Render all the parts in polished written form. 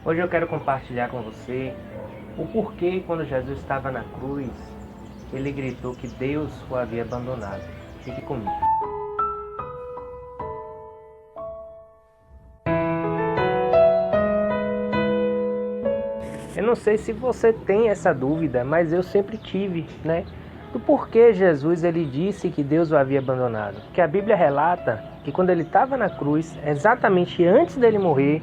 Hoje eu quero compartilhar com você o porquê, quando Jesus estava na cruz, ele gritou que Deus o havia abandonado. Fique comigo. Eu não sei se você tem essa dúvida, mas eu sempre tive, do porquê Jesus ele disse que Deus o havia abandonado. Porque a Bíblia relata que quando ele estava na cruz, exatamente antes dele morrer,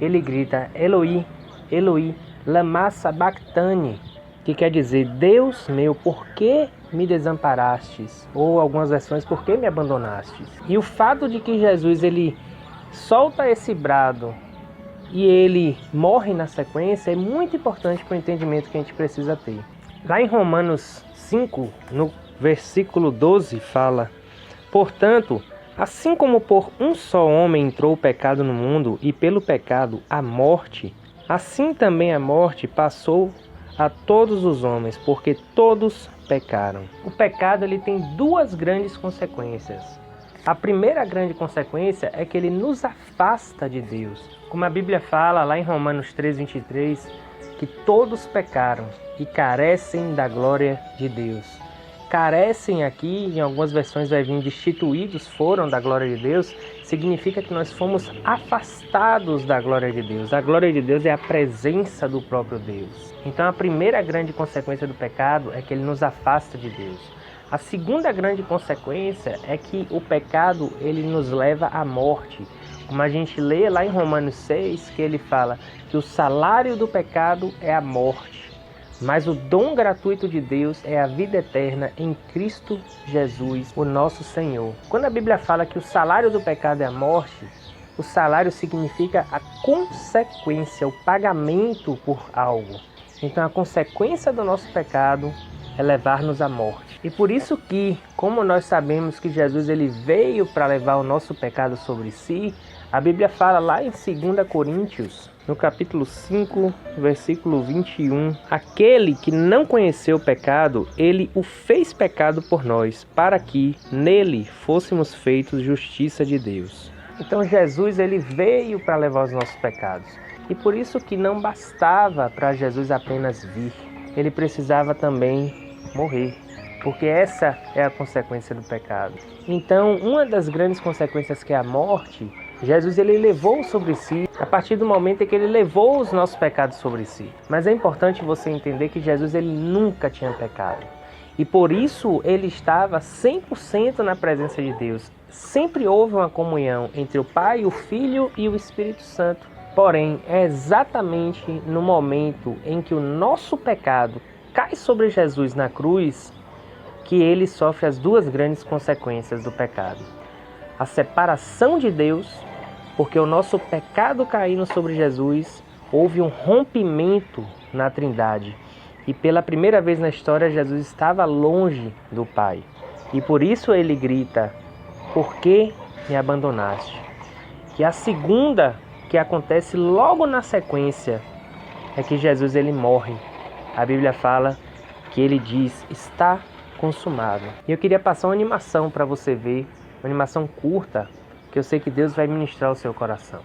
ele grita: Eloi, Eloi, lama sabachthani, que quer dizer: Deus meu, por que me desamparastes? Ou algumas versões: por que me abandonastes? E o fato de que Jesus ele solta esse brado e ele morre na sequência é muito importante para o entendimento que a gente precisa ter. Lá em Romanos 5, no versículo 12, fala: portanto, assim como por um só homem entrou o pecado no mundo, e pelo pecado a morte, assim também a morte passou a todos os homens, porque todos pecaram. O pecado ele tem duas grandes consequências. A primeira grande consequência é que ele nos afasta de Deus. Como a Bíblia fala lá em Romanos 3:23, que todos pecaram e carecem da glória de Deus. Carecem aqui, em algumas versões vai vir destituídos foram da glória de Deus, significa que nós fomos afastados da glória de Deus. A glória de Deus é a presença do próprio Deus. Então a primeira grande consequência do pecado é que ele nos afasta de Deus. A segunda grande consequência é que o pecado ele nos leva à morte. Como a gente lê lá em Romanos 6, que ele fala que o salário do pecado é a morte. Mas o dom gratuito de Deus é a vida eterna em Cristo Jesus, o nosso Senhor. Quando a Bíblia fala que o salário do pecado é a morte, o salário significa a consequência, o pagamento por algo. Então a consequência do nosso pecado é levar-nos à morte. E por isso que, como nós sabemos que Jesus ele veio para levar o nosso pecado sobre si, a Bíblia fala lá em 2 Coríntios, no capítulo 5, versículo 21, aquele que não conheceu o pecado, ele o fez pecado por nós, para que nele fôssemos feitos justiça de Deus. Então Jesus ele veio para levar os nossos pecados. E por isso que não bastava para Jesus apenas vir, ele precisava também morrer, porque essa é a consequência do pecado. Então, uma das grandes consequências que é a morte, Jesus ele levou sobre si, a partir do momento em que ele levou os nossos pecados sobre si. Mas é importante você entender que Jesus ele nunca tinha pecado. E por isso ele estava 100% na presença de Deus. Sempre houve uma comunhão entre o Pai, o Filho e o Espírito Santo. Porém, é exatamente no momento em que o nosso pecado cai sobre Jesus na cruz que ele sofre as duas grandes consequências do pecado. A separação de Deus, porque o nosso pecado caindo sobre Jesus, houve um rompimento na Trindade. E pela primeira vez na história, Jesus estava longe do Pai. E por isso ele grita: por que me abandonaste? E a segunda, que acontece logo na sequência, é que Jesus ele morre. A Bíblia fala que ele diz: está consumado. E eu queria passar uma animação para você ver, uma animação curta, que eu sei que Deus vai ministrar o seu coração.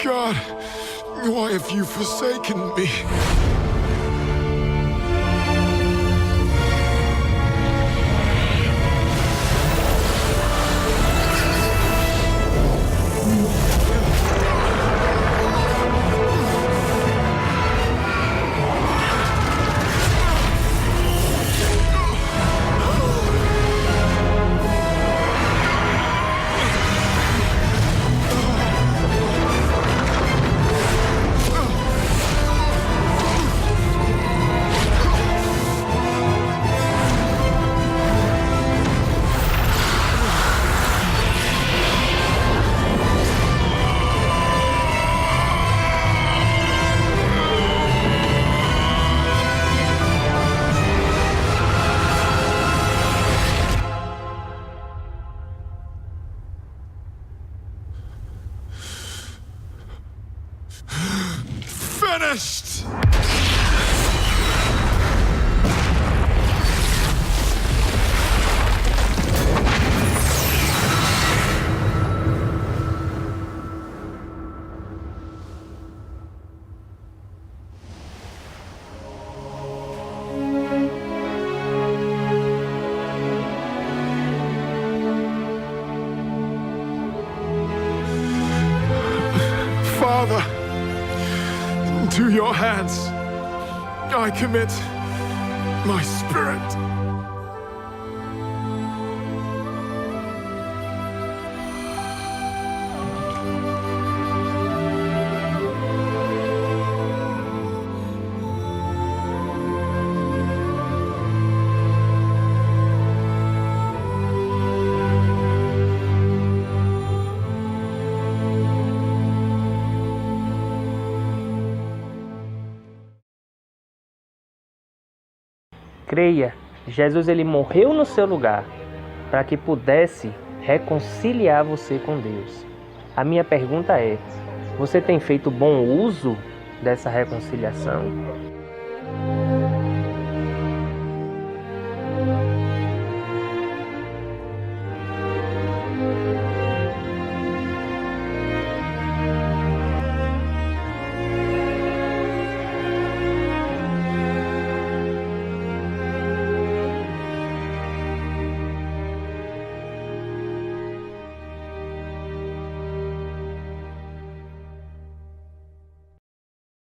God, why have you forsaken me? Finished! Father, to your hands I commit my spirit. Creia, Jesus ele morreu no seu lugar para que pudesse reconciliar você com Deus. A minha pergunta é: você tem feito bom uso dessa reconciliação?